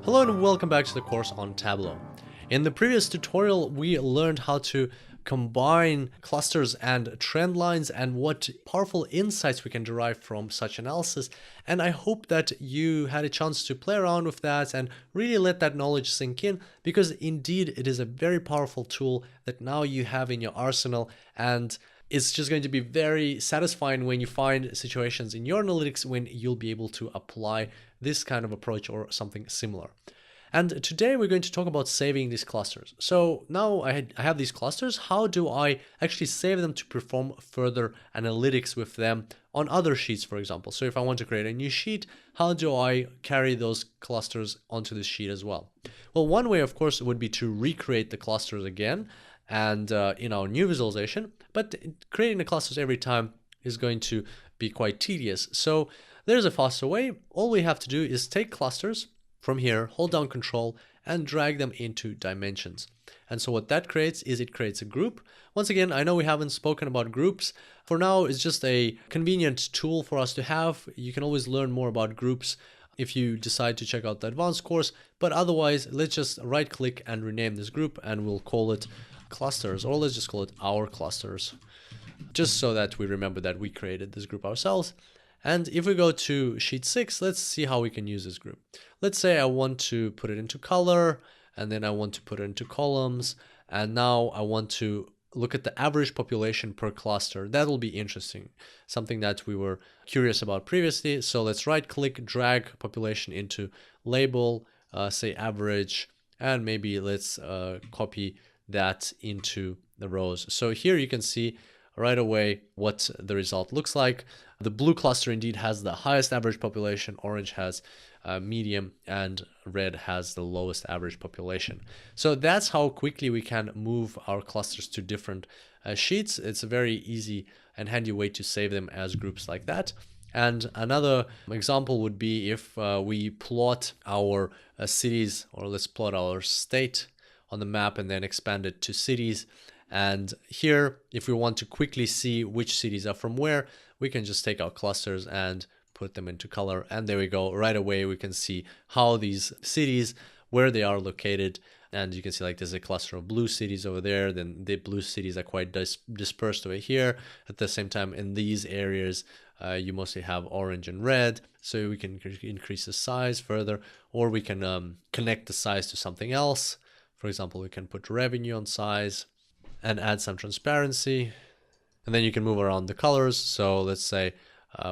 Hello and welcome back to the course on Tableau. In the previous tutorial, we learned how to combine clusters and trend lines and what powerful insights we can derive from such analysis. And I hope that you had a chance to play around with that and really let that knowledge sink in, because indeed it is a very powerful tool that now you have in your arsenal, and it's just going to be very satisfying when you find situations in your analytics when you'll be able to apply this kind of approach or something similar. And today we're going to talk about saving these clusters. So now I have these clusters. How do I actually save them to perform further analytics with them on other sheets, for example? So if I want to create a new sheet, how do I carry those clusters onto this sheet as well? Well, one way, of course, would be to recreate the clusters again and in our new visualization, but creating the clusters every time is going to be quite tedious. So there's a faster way. All we have to do is take clusters from here, hold down Control and drag them into dimensions. And so what that creates is it creates a group. Once again, I know we haven't spoken about groups. For now, it's just a convenient tool for us to have. You can always learn more about groups if you decide to check out the advanced course, but otherwise, let's just right click and rename this group and we'll call it clusters, or let's just call it our clusters, just so that we remember that we created this group ourselves. And if we go to sheet 6, let's see how we can use this group. Let's say I want to put it into color, and then I want to put it into columns, and now I want to look at the average population per cluster. That'll be interesting, something that we were curious about previously. So let's right click, drag population into label, say average, and maybe let's copy that into the rows. So here you can see right away what the result looks like. The blue cluster indeed has the highest average population, orange has medium, and red has the lowest average population. So that's how quickly we can move our clusters to different sheets. It's a very easy and handy way to save them as groups like that. And another example would be if we plot our cities, or let's plot our state on the map and then expand it to cities. And here, if we want to quickly see which cities are from where, we can just take our clusters and put them into color. And there we go. Right away, we can see how these cities, where they are located. And you can see like there's a cluster of blue cities over there. Then the blue cities are quite dispersed over here. At the same time, in these areas, you mostly have orange and red. So we can increase the size further, or we can connect the size to something else. For example, we can put revenue on size and add some transparency. And then you can move around the colors. So let's say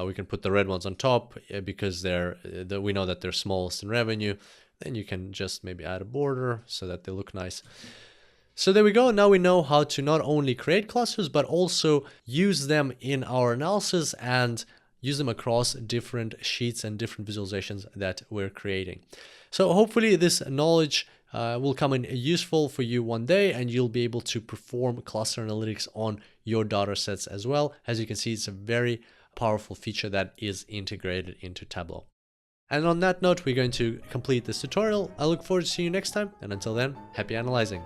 we can put the red ones on top because we know that they're smallest in revenue. Then you can just maybe add a border so that they look nice. So there we go. Now we know how to not only create clusters, but also use them in our analysis and use them across different sheets and different visualizations that we're creating. So hopefully this knowledge will come in useful for you one day, and you'll be able to perform cluster analytics on your data sets as well. As you can see, it's a very powerful feature that is integrated into Tableau. And on that note, we're going to complete this tutorial. I look forward to seeing you next time, and until then, happy analyzing.